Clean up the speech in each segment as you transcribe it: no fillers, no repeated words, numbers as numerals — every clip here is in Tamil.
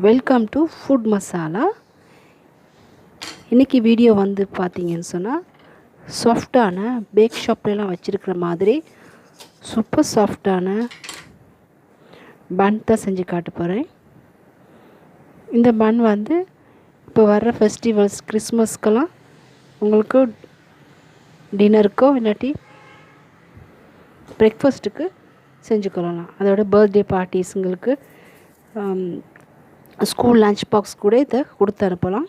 Welcome to food masala. இன்றைக்கி வீடியோ வந்து பார்த்தீங்கன்னு சொன்னால் சாஃப்டான பேக் ஷாப்லாம் வச்சுருக்கிற மாதிரி சூப்பர் சாஃப்டான பன் தான் செஞ்சு காட்ட போகிறேன். இந்த பன் வந்து இப்போ வர்ற ஃபெஸ்டிவல்ஸ் கிறிஸ்மஸ்க்கெல்லாம் உங்களுக்கு டின்னருக்கோ இல்லாட்டி பிரேக்ஃபாஸ்ட்டுக்கு செஞ்சுக்கொள்ளலாம். அதோட பர்த்டே பார்ட்டிஸுங்களுக்கு ஸ்கூல் லன்ச் பாக்ஸ் கூட இதை கொடுத்து அனுப்பலாம்.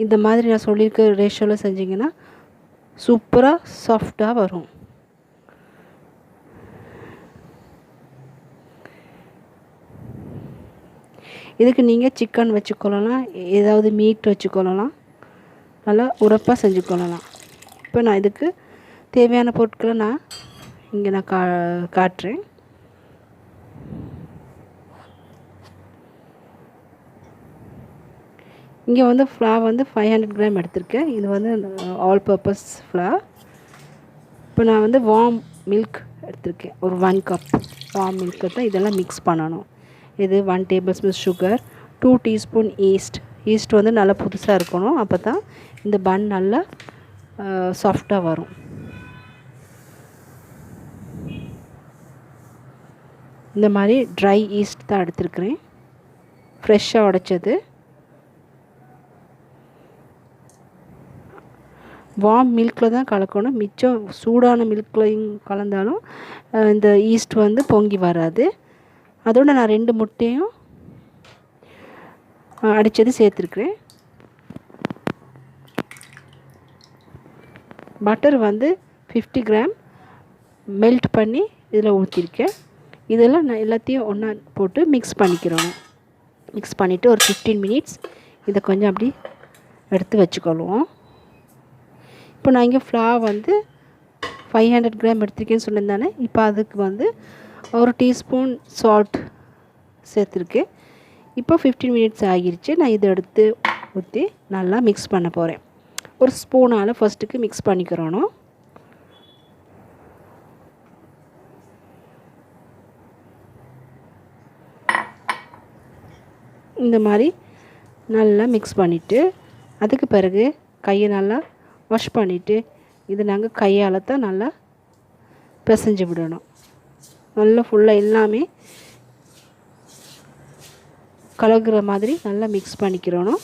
இந்த மாதிரி நான் சொல்லியிருக்க ரேஷியோவில் செஞ்சிங்கன்னா சூப்பராக சாஃப்டாக வரும். இதுக்கு நீங்கள் சிக்கன் வச்சுக்கொள்ளலாம், ஏதாவது மீட் வச்சுக்கொள்ளலாம், நல்லா உரப்பாக செஞ்சுக்கொள்ளலாம். இப்போ நான் இதுக்கு தேவையான பொருட்களை நான் இங்கே காட்டுறேன். இங்கே வந்து ஃப்ளார் வந்து 500 கிராம் எடுத்திருக்கேன். இது வந்து ஆல் பர்பஸ் ஃப்ளார். இப்போ நான் வந்து வார்ம் மில்க் எடுத்திருக்கேன். ஒரு 1 கப் வார்ம் மில்க்கு தான் இதெல்லாம் மிக்ஸ் பண்ணணும். இது 1 table spoon sugar, 2 teaspoon east வந்து நல்லா புதுசாக இருக்கணும். அப்போ தான் இந்த பன் நல்லா சாஃப்டாக வரும். இந்த மாதிரி ட்ரை ஈஸ்ட் தான் எடுத்துருக்கிறேன், ஃப்ரெஷ்ஷாக உடைச்சது. வார்ம் மில்கில் தான் கலக்கணும். மிச்சம் சூடான மில்க்லையும் கலந்தாலும் இந்த ஈஸ்ட் வந்து பொங்கி வராது. அதோடு நான் 2 முட்டையும் அடித்தது சேர்த்துருக்குறேன். பட்டர் வந்து 50 கிராம் மெல்ட் பண்ணி இதில் ஊற்றிருக்கேன். இதெல்லாம் நான் எல்லாத்தையும் ஒன்றா போட்டு மிக்ஸ் பண்ணிக்கிறோம். மிக்ஸ் பண்ணிவிட்டு ஒரு 15 மினிட்ஸ் இதை கொஞ்சம் அப்படி எடுத்து வச்சுக்கொள்வோம். இப்போ நான் இங்கே ஃப்ளார் வந்து 500 கிராம் எடுத்திருக்கேன்னு சொல்லியிருந்தானே. இப்போ அதுக்கு வந்து ஒரு டீஸ்பூன் சால்ட் சேர்த்துருக்கேன். இப்போ 15 மினிட்ஸ் ஆகிருச்சு. நான் இதை எடுத்து ஊற்றி நல்லா மிக்ஸ் பண்ண போகிறேன். ஒரு ஸ்பூனால் ஃபஸ்ட்டுக்கு மிக்ஸ் பண்ணிக்கிறோம். இந்த மாதிரி நல்லா மிக்ஸ் பண்ணிவிட்டு அதுக்கு பிறகு கையை நல்லா வாஷ் பண்ணிவிட்டு இது நாங்கள் கையால் தான் நல்லா பிசைஞ்சு விடணும். நல்லா ஃபுல்லாக எல்லாமே கலக்கிற மாதிரி நல்லா மிக்ஸ் பண்ணிக்கிறோம்.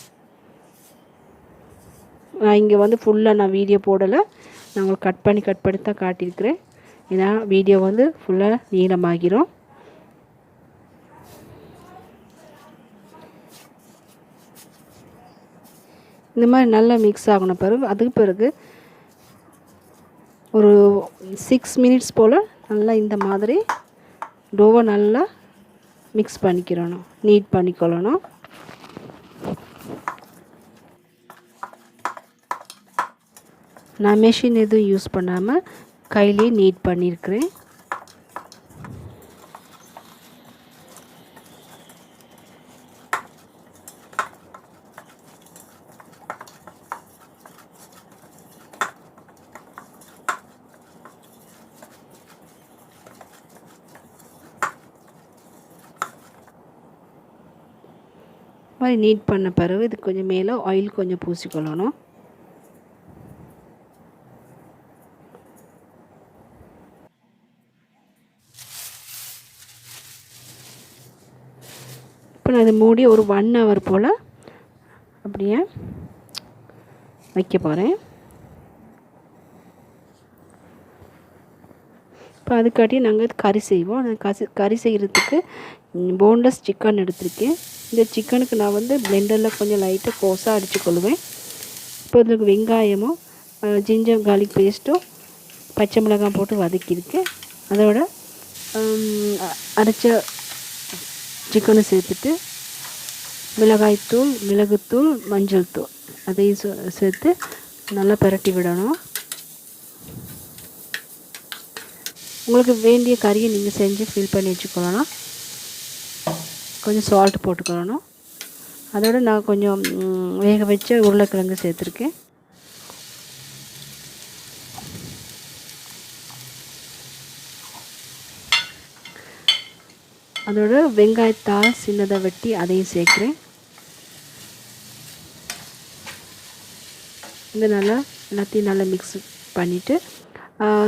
நான் இங்கே வந்து ஃபுல்லாக நான் வீடியோ போடலை, நான் உங்களுக்கு கட் பண்ணி தான் காட்டியிருக்கிறேன். ஏன்னா வீடியோ வந்து ஃபுல்லாக நீளமாகிரும். இந்த மாதிரி நல்லா மிக்ஸ் ஆகணும். அதுக்கு பிறகு ஒரு 6 மினிட்ஸ் போல் நல்லா இந்த மாதிரி டோவை நல்லா மிக்ஸ் பண்ணிக்கிறணும், நீட் பண்ணிக்கொள்ளணும். நான் மெஷின் எதுவும் யூஸ் பண்ணாமல் கையிலே நீட் பண்ணியிருக்கிறேன். மாதிரி நீட் பண்ண பிறகு இது கொஞ்சம் மேலே ஆயில் கொஞ்சம் பூசிக்கொள்ளணும். இப்போ நான் அதை மூடி ஒரு 1 ஹவர் போல் அப்படியே வைக்க போகிறேன். இப்போ அதுக்காட்டி நாங்கள் கறி செய்வோம். அந்த கறி செய்கிறதுக்கு போன்லெஸ் சிக்கன் எடுத்திருக்கேன். இந்த சிக்கனுக்கு நான் வந்து பிளெண்டரில் கொஞ்சம் லைட்டாக கோஸாக அடித்துக்கொள்வேன். இப்போ இதுக்கு வெங்காயமும் ஜிஞ்சர் கார்லிக் பேஸ்ட்டும் பச்சை மிளகாய் போட்டு வதக்கியிருக்கேன். அதோட அரைச்ச சிக்கனும் சேர்த்துட்டு மிளகாய்த்தூள், மிளகுத்தூள், மஞ்சள் தூள் அதையும் சேர்த்து நல்லா பிரட்டி விடணும். உங்களுக்கு வேண்டிய கறியை நீங்கள் செஞ்சு ஃபில் பண்ணி வச்சுக்கொள்ளலாம். கொஞ்சம் சால்ட் போட்டுக்கொள்ளணும். அதோடு நான் கொஞ்சம் வேக வச்ச உருளைக்கிழங்கு சேர்த்துருக்கேன். அதோட வெங்காயத்தால் சின்னதாக வெட்டி அதையும் சேர்க்குறேன். இது நல்லா எல்லாத்தையும் நல்லா மிக்ஸ் பண்ணிவிட்டு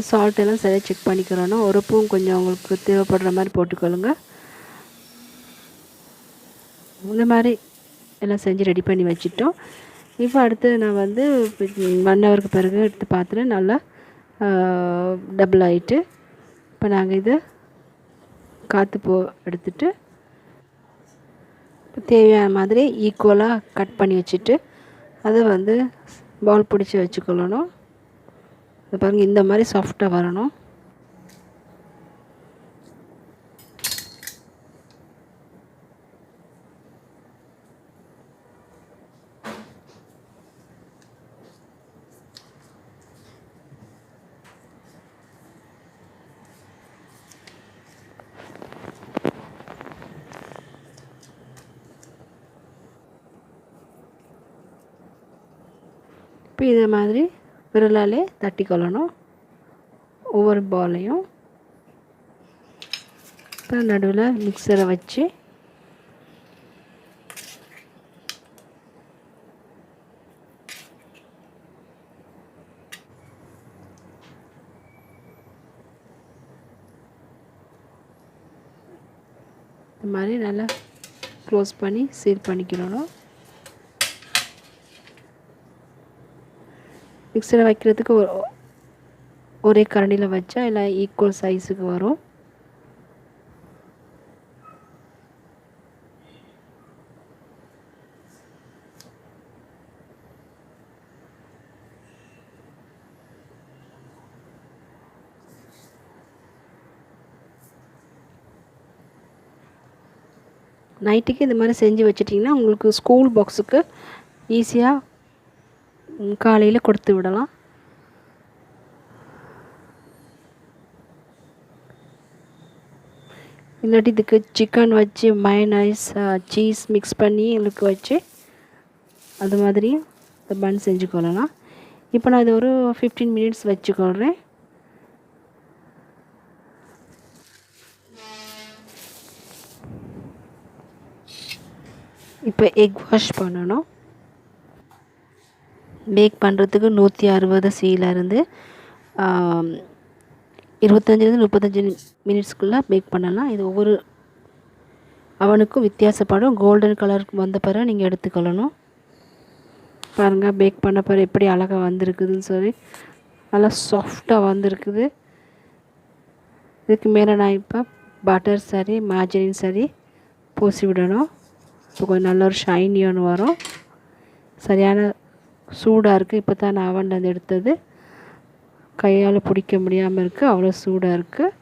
சால்ட்டெல்லாம் சரியாக செக் பண்ணிக்கிறோன்னா உரப்பும் கொஞ்சம் உங்களுக்கு தேவைப்படுற மாதிரி போட்டுக்கொள்ளுங்க. இந்த மாதிரி எல்லாம் செஞ்சு ரெடி பண்ணி வச்சுட்டோம். இப்போ அடுத்து நான் 1 ஹவருக்கு பிறகு எடுத்து பார்த்துட்டு நல்லா டபுள் ஆகிட்டு இப்போ நாங்கள் இதை காற்று எடுத்துட்டு தேவையான மாதிரி ஈக்குவலாக கட் பண்ணி வச்சுட்டு அதை பால் பிடிச்சி வச்சுக்கொள்ளணும். இது பாருங்கள், இந்த மாதிரி சாஃப்டாக வரணும். இப்போ இதே மாதிரி விரலாலே தட்டிக்கொள்ளணும் ஒவ்வொரு பாலையும். இப்போ நடுவில் மிக்சரை வச்சு இந்த மாதிரி நல்லா க்ளோஸ் பண்ணி சீல் பண்ணிக்கிறணும். மிக்சரை வைக்கிறதுக்கு ஒரே கரண்டியில் வச்சா இல்லை ஈக்குவல் சைஸுக்கு வரும். நைட்டுக்கு இந்த மாதிரி செஞ்சு வச்சிட்டிங்கன்னா உங்களுக்கு ஸ்கூல் பாக்ஸுக்கு ஈஸியாக காலையில் கொடுத்து விடலாம். இல்லாட்டி இதுக்கு சிக்கன் வச்சு மயோனைஸ் சீஸ் மிக்ஸ் பண்ணி எங்களுக்கு வச்சு அது மாதிரி இந்த பன் செஞ்சுக்கொள்ளலாம். இப்போ நான் இது ஒரு 15 மினிட்ஸ் வச்சுக்கொள்கிறேன். இப்போ எக் வாஷ் பண்ணணும். பேக் பண்ணுறதுக்கு 160 Cயிலேருந்து 25 to 35 மினிட்ஸ்க்குள்ளே பேக் பண்ணலாம். இது ஒவ்வொரு அவனுக்கும் வித்தியாசப்படும். கோல்டன் கலருக்கு வந்த பிறகு நீங்கள் எடுத்துக்கொள்ளணும். பாருங்கள், பேக் பண்ண பிறகு எப்படி அழகாக வந்திருக்குதுன்னு சொல்லி நல்லா சாஃப்டாக வந்திருக்குது. இதுக்கு மேலே நான் இப்போ பட்டர் சரி மார்ஜரின் சரி பூசி விடணும். இப்போ கொஞ்சம் நல்ல ஒரு ஷைனியான வரும். சரியான சூடாக இருக்குது. இப்போ தான் நான் அவன்லேருந்து எடுத்தது. கையால் பிடிக்க முடியாமல் இருக்குது, அவ்வளோ சூடாக இருக்குது.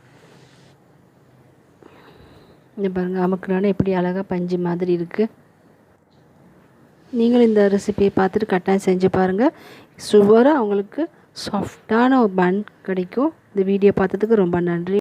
இந்த பாருங்கள், அமுக்குனாலும் எப்படி அழகாக பஞ்சு மாதிரி இருக்குது. நீங்களும் இந்த ரெசிபியை பார்த்துட்டு கட்டாயம் செஞ்சு பாருங்கள். சுவராக அவங்களுக்கு சாஃப்டான ஒரு பன் கிடைக்கும். இந்த வீடியோ பார்த்ததுக்கு ரொம்ப நன்றி.